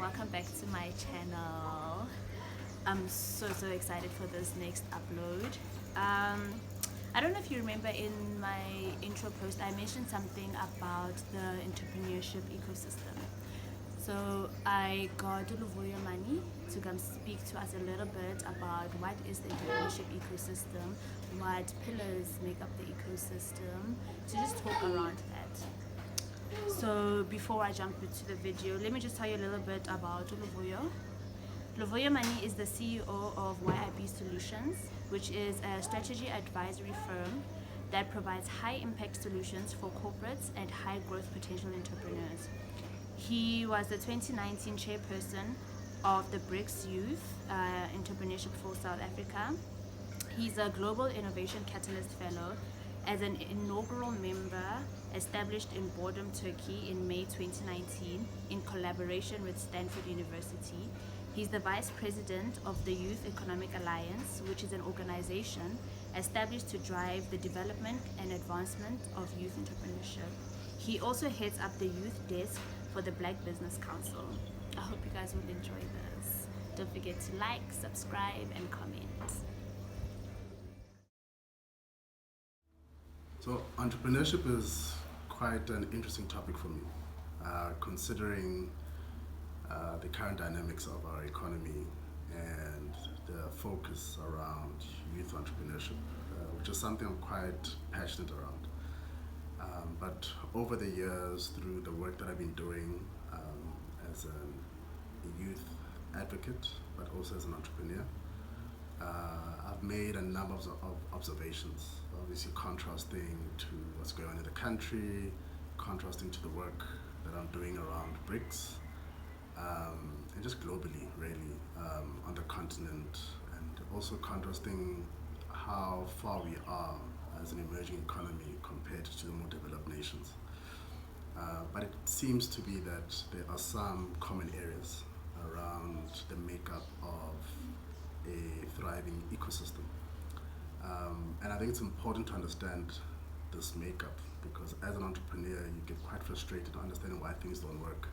welcome back to my channel. I'm so excited for this next upload. I don't know if you remember in my intro post I mentioned something about the entrepreneurship ecosystem. So I got Luvuyo Manyi to come speak to us a little bit about what is the entrepreneurship ecosystem, what pillars make up the ecosystem, to just talk around that. So before I jump into the video, let me just tell you a little bit about Luvuyo. Luvuyo Manyi is the CEO of YIB Solutions, which is a strategy advisory firm that provides high impact solutions for corporates and high growth potential entrepreneurs. He was the 2019 chairperson of the BRICS Youth Entrepreneurship for South Africa. He's a Global Innovation Catalyst Fellow as an inaugural member established in Bodrum, Turkey in May 2019 in collaboration with Stanford University. He's the Vice President of the Youth Economic Alliance, which is an organization established to drive the development and advancement of youth entrepreneurship. He also heads up the youth desk for the Black Business Council. I hope you guys will enjoy this. Don't forget to like, subscribe, and comment. So entrepreneurship is quite an interesting topic for me, considering the current dynamics of our economy and the focus around youth entrepreneurship, which is something I'm quite passionate around. But over the years, through the work that I've been doing as a youth advocate, but also as an entrepreneur, I've made a number of observations, obviously contrasting to what's going on in the country, contrasting to the work that I'm doing around BRICS, and just globally, really, on the continent, and also contrasting how far we are as an emerging economy compared to the more developed nations. But it seems to be that there are some common areas around the makeup of a thriving ecosystem. And I think it's important to understand this makeup, because as an entrepreneur you get quite frustrated understanding why things don't work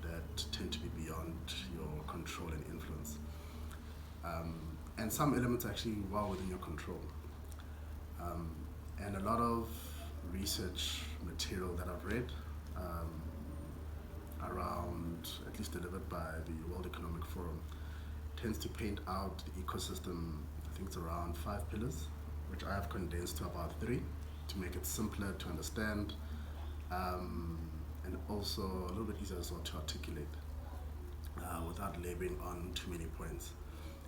that tend to be beyond your control and influence. And some elements are actually well within your control. And a lot of research material that I've read around, at least delivered by the World Economic Forum, tends to paint out the ecosystem. I think it's around 5 pillars, which I have condensed to about 3 to make it simpler to understand, and also a little bit easier as well to articulate without laboring on too many points.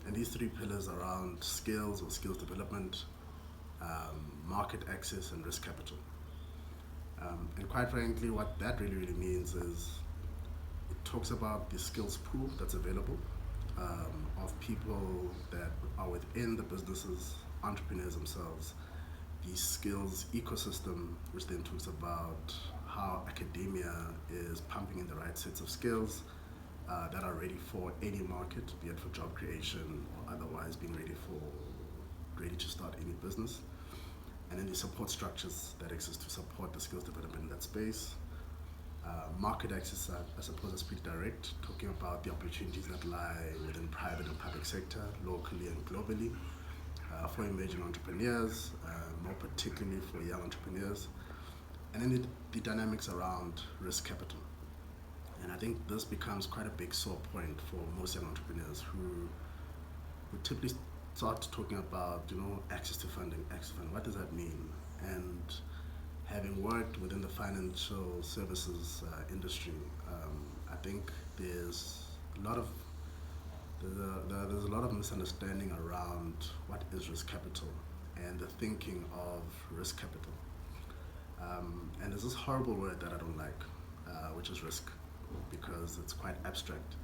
And these 3 pillars are around skills or skills development, market access, and risk capital. And quite frankly, what that really means is it talks about the skills pool that's available of people that are within the businesses, entrepreneurs themselves, the skills ecosystem, which then talks about how academia is pumping in the right sets of skills that are ready for any market, be it for job creation or otherwise being ready to start any business. And then the support structures that exist to support the skills development in that space. Market access, I suppose, is pretty direct, talking about the opportunities that lie within private and public sector, locally and globally, for emerging entrepreneurs, more particularly for young entrepreneurs. And then the dynamics around risk capital. And I think this becomes quite a big sore point for most young entrepreneurs who typically start talking about, access to funding. What does that mean? And having worked within the financial services industry, I think there's a lot of misunderstanding around what is risk capital and the thinking of risk capital. And there's this horrible word that I don't like, which is risk, because it's quite abstract.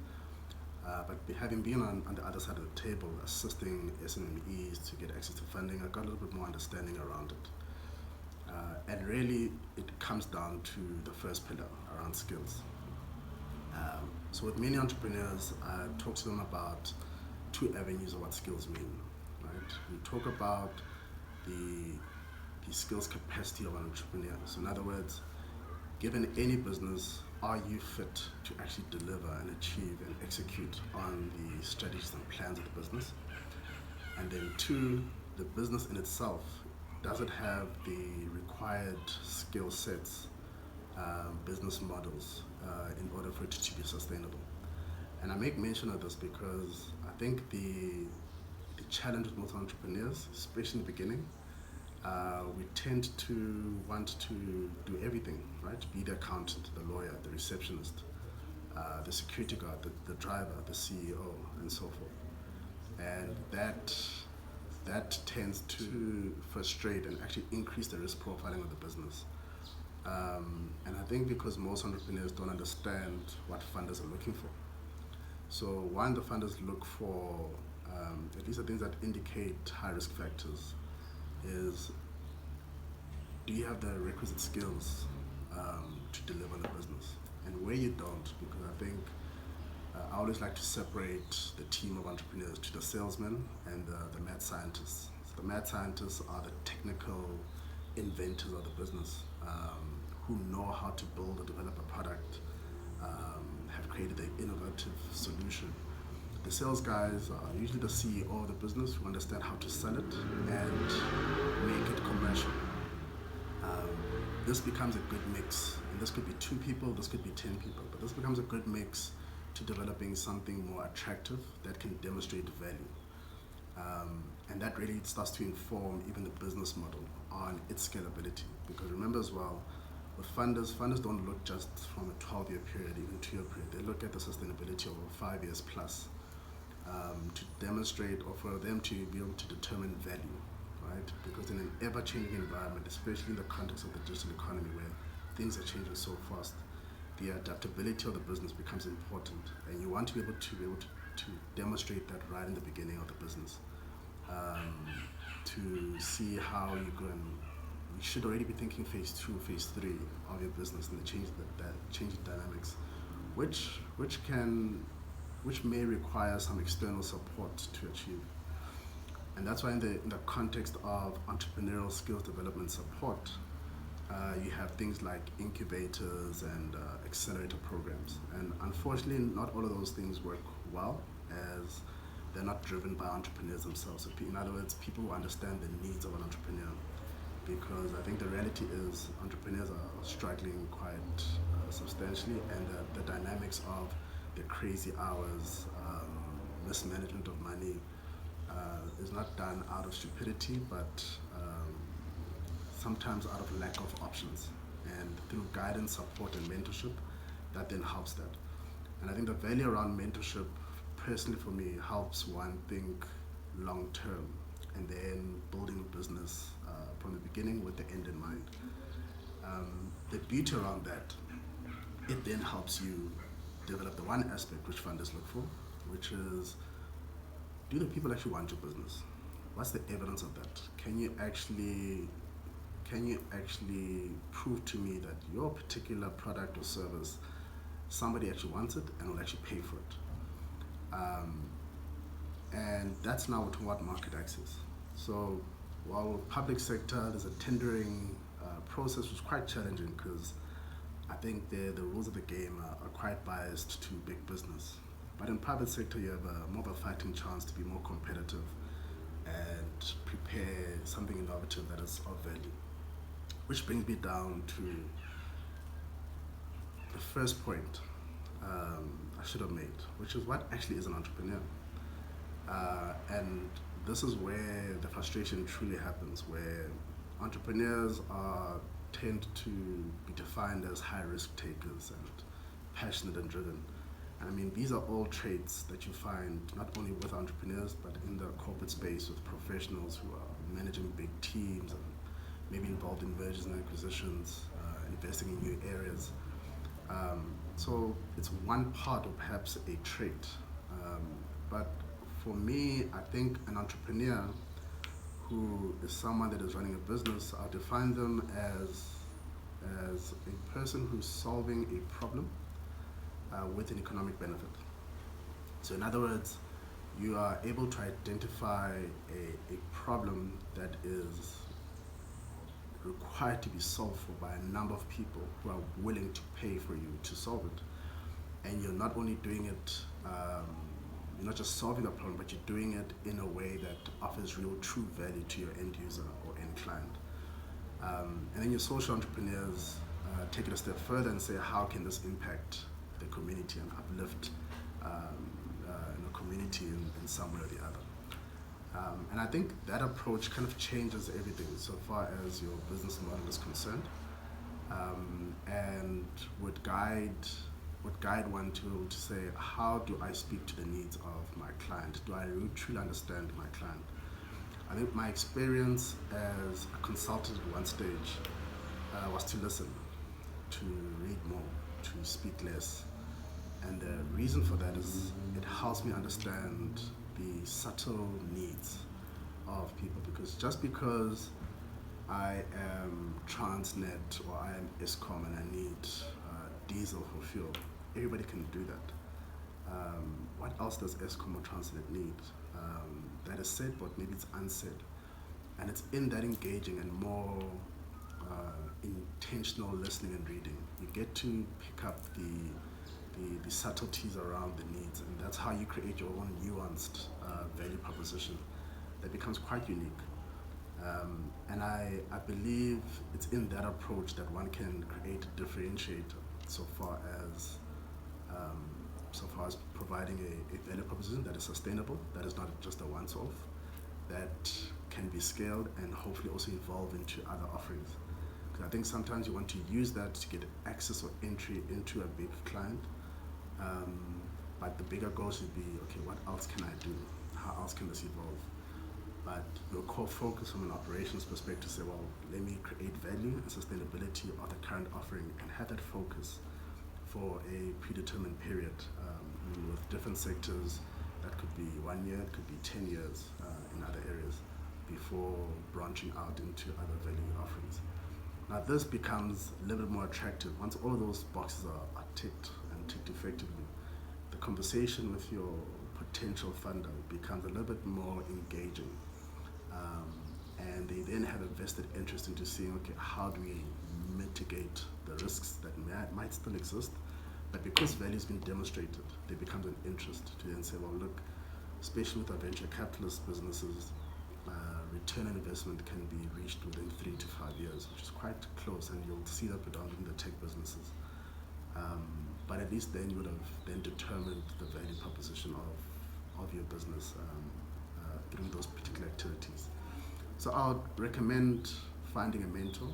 But having been on the other side of the table, assisting SMEs to get access to funding, I got a little bit more understanding around it. And really, it comes down to the first pillar around skills. So with many entrepreneurs, I talk to them about 2 avenues of what skills mean. Right? We talk about the skills capacity of an entrepreneur. So in other words, given any business are you fit to actually deliver and achieve and execute on the strategies and plans of the business? And then two, the business in itself, does it have the required skill sets, business models, in order for it to be sustainable? And I make mention of this because I think the challenge with most entrepreneurs, especially in the beginning, we tend to want to do everything, right? Be the accountant, the lawyer, the receptionist, the security guard, the driver, the CEO, and so forth. And that tends to frustrate and actually increase the risk profiling of the business. And I think because most entrepreneurs don't understand what funders are looking for. So one, the funders look for, at least the things that indicate high risk factors, is do you have the requisite skills to deliver the business? And where you don't, because I think I always like to separate the team of entrepreneurs to the salesmen and the mad scientists. So the mad scientists are the technical inventors of the business, who know how to build or develop a product, have created an innovative solution. The sales guys are usually the CEO of the business who understand how to sell it and make it commercial. This becomes a good mix, and this could be 2 people, this could be 10 people, but this becomes a good mix to developing something more attractive that can demonstrate value. And that really starts to inform even the business model on its scalability. Because remember as well, with funders don't look just from a 12-year period, even 2-year period. They look at the sustainability over 5 years plus, to demonstrate or for them to be able to determine value, right? Because in an ever-changing environment, especially in the context of the digital economy where things are changing so fast, the adaptability of the business becomes important, and you want to be able to demonstrate that right in the beginning of the business, to see how you go. And you should already be thinking phase 2, phase 3 of your business and the changing dynamics, which may require some external support to achieve. And that's why in the context of entrepreneurial skills development support, you have things like incubators and accelerator programs. And unfortunately, not all of those things work well, as they're not driven by entrepreneurs themselves. So in other words, people who understand the needs of an entrepreneur. Because I think the reality is entrepreneurs are struggling quite substantially, and the dynamics of the crazy hours, mismanagement of money, is not done out of stupidity, but sometimes out of lack of options. And through guidance, support, and mentorship, that then helps that. And I think the value around mentorship, personally for me, helps one think long term, and then building a business from the beginning with the end in mind. The beauty around that, it then helps you develop the one aspect which funders look for, which is, do the people actually want your business? What's the evidence of that? Can you actually prove to me that your particular product or service, somebody actually wants it and will actually pay for it? And that's now we're talking about market access. So while public sector, there's a tendering process which is quite challenging, because I think the rules of the game are quite biased to big business. But in private sector, you have more of a fighting chance to be more competitive and prepare something innovative that is of value. Which brings me down to the first point I should have made, which is what actually is an entrepreneur. And this is where the frustration truly happens, where entrepreneurs tend to be defined as high risk takers and passionate and driven. And I mean, these are all traits that you find not only with entrepreneurs, but in the corporate space with professionals who are managing big teams and maybe involved in mergers and acquisitions, investing in new areas. So it's one part of perhaps a trait. But for me, I think an entrepreneur who is someone that is running a business, I'll define them as a person who's solving a problem with an economic benefit. So in other words, you are able to identify a problem that is required to be solved for by a number of people who are willing to pay for you to solve it. And you're not only doing it, you're not just solving the problem, but you're doing it in a way that offers real true value to your end user or end client. And then your social entrepreneurs take it a step further and say, how can this impact the community and uplift the community in some way or the other. And I think that approach kind of changes everything so far as your business model is concerned, and would guide one to say, how do I speak to the needs of my client? Do I really truly understand my client? I think my experience as a consultant at one stage was to listen, to read more, to speak less. And the reason for that is it helps me understand the subtle needs of people. Because just because I am Transnet or I am ESCOM and I need diesel for fuel, everybody can do that. What else does ESCOM or Transnet need? That is said, but maybe it's unsaid. And it's in that engaging and more intentional listening and reading, you get to pick up the subtleties around the needs, and that's how you create your own nuanced value proposition that becomes quite unique. And I believe it's in that approach that one can create a differentiator so far as providing a value proposition that is sustainable, that is not just a once-off, that can be scaled and hopefully also evolve into other offerings. Because I think sometimes you want to use that to get access or entry into a big client, but the bigger goal should be, okay, what else can I do? How else can this evolve? But your core focus from an operations perspective, say, well, let me create value and sustainability of the current offering and have that focus for a predetermined period, with different sectors. That could be 1 year, it could be 10 years in other areas before branching out into other value offerings. Now this becomes a little bit more attractive once all of those boxes are ticked and ticked effectively. The conversation with your potential funder becomes a little bit more engaging, and they then have a vested interest into seeing, okay, how do we mitigate the risks that might still exist, but because value has been demonstrated, there becomes an interest to then say, well, look, especially with our venture capitalist businesses, return on investment can be reached within 3 to 5 years, which is quite close, and you'll see that predominantly in the tech businesses. But at least then you would have then determined the value proposition of your business through those particular activities. So I would recommend finding a mentor,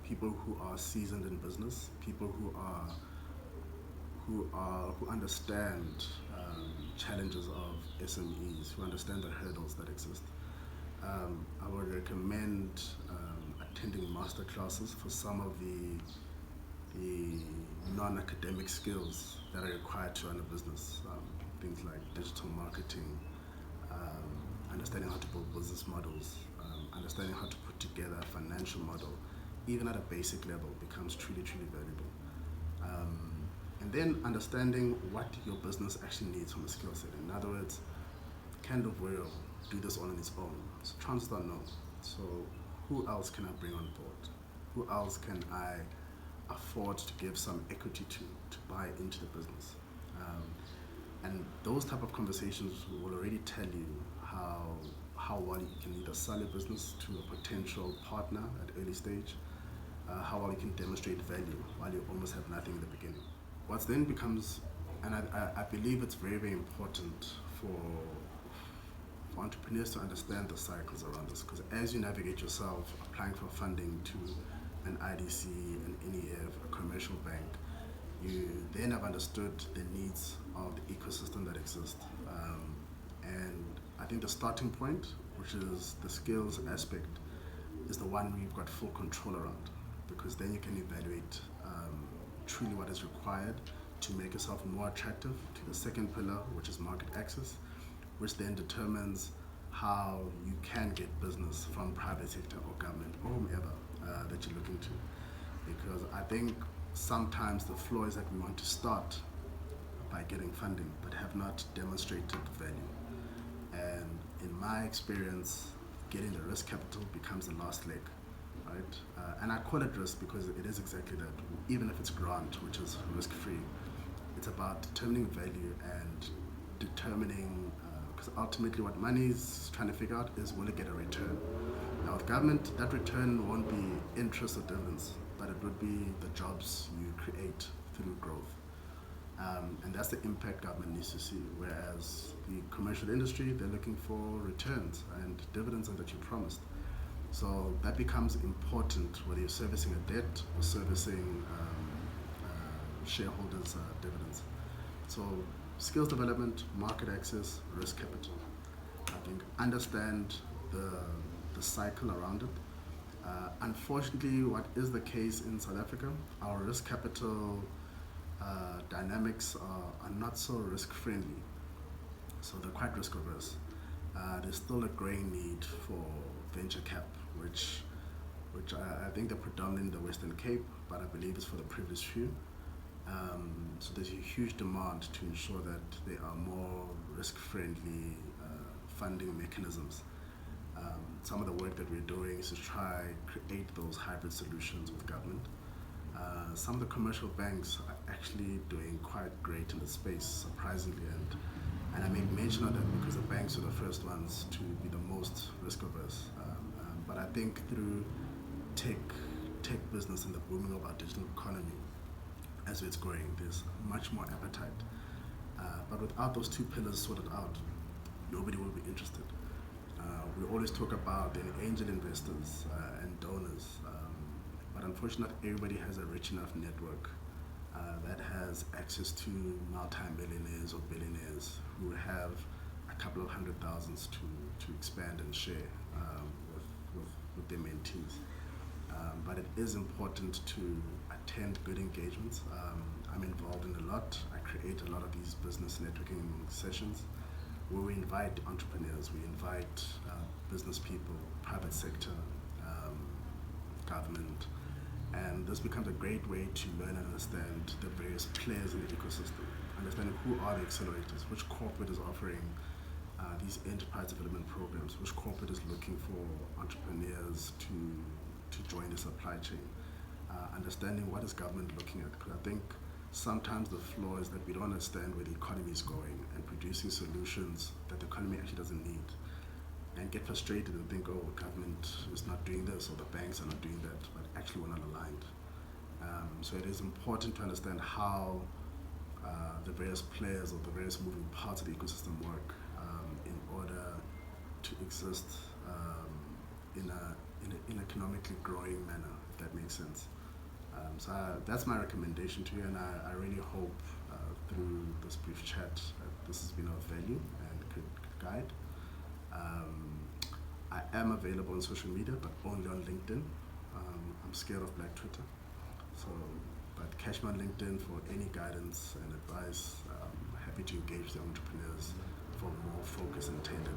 people who are seasoned in business, people who understand challenges of SMEs, who understand the hurdles that exist. I would recommend attending master classes for some of the non-academic skills that are required to run a business. Things like digital marketing, understanding how to build business models, understanding how to put together a financial model, even at a basic level, becomes truly, truly valuable. And then understanding what your business actually needs from a skill set. In other words, can Luvuyo do this all on its own? So chances are no. So who else can I bring on board? Who else can I afford to give some equity to buy into the business? And those type of conversations will already tell you how well you can either sell your business to a potential partner at early stage, how well you can demonstrate value while you almost have nothing in the beginning. What then becomes, and I believe it's very, very important for entrepreneurs to understand the cycles around this, because as you navigate yourself applying for funding to an IDC, an NEF, a commercial bank, you then have understood the needs of the ecosystem that exists. And I think the starting point, which is the skills aspect, is the one where you've got full control around, because then you can evaluate truly what is required to make yourself more attractive to the second pillar, which is market access, which then determines how you can get business from private sector or government or whomever that you're looking to. Because I think sometimes the flaw is that we want to start by getting funding but have not demonstrated value. And in my experience, getting the risk capital becomes the last leg, right? And I call it risk because it is exactly that. Even if it's grant, which is risk-free, it's about determining value and determining, because ultimately what money is trying to figure out is, will it get a return? Now with government, that return won't be interest or dividends, but it would be the jobs you create through growth. And that's the impact government needs to see. Whereas the commercial industry, they're looking for returns and dividends that you promised. So that becomes important whether you're servicing a debt or servicing shareholders' dividends. So skills development, market access, risk capital. I think understand the cycle around it. Unfortunately, what is the case in South Africa, our risk capital dynamics are not so risk friendly. So they're quite risk averse. There's still a growing need for venture cap, which I think they're predominant in the Western Cape, but I believe it's for the privileged few. So there's a huge demand to ensure that there are more risk-friendly funding mechanisms. Some of the work that we're doing is to try create those hybrid solutions with government. Some of the commercial banks are actually doing quite great in the space, surprisingly, and I make mention of that because the banks are the first ones to be the most risk-averse. But I think through tech business and the booming of our digital economy, as it's growing, there's much more appetite. But without those two pillars sorted out, nobody will be interested. We always talk about the angel investors and donors, but unfortunately, everybody has a rich enough network that has access to multi-millionaires or billionaires who have a couple of hundred thousands to expand and share with their mentees. But it is important to attend good engagements. I'm involved in a lot. I create a lot of these business networking sessions where we invite entrepreneurs, we invite business people, private sector, government, and this becomes a great way to learn and understand the various players in the ecosystem, understanding who are the accelerators, which corporate is offering these enterprise development programs, which corporate is looking for entrepreneurs to join the supply chain, understanding what is government looking at, because I think sometimes the flaw is that we don't understand where the economy is going and producing solutions that the economy actually doesn't need, and get frustrated and think, oh, government is not doing this or the banks are not doing that, but actually we're not aligned. So it is important to understand how the various players or the various moving parts of the ecosystem work in order to exist in an economically growing manner, if that makes sense. So that's my recommendation to you, and I really hope through this brief chat that this has been of value and could guide. I am available on social media, but only on LinkedIn. I'm scared of Black Twitter, but catch me on LinkedIn for any guidance and advice. I'm happy to engage with the entrepreneurs for more focused and tailored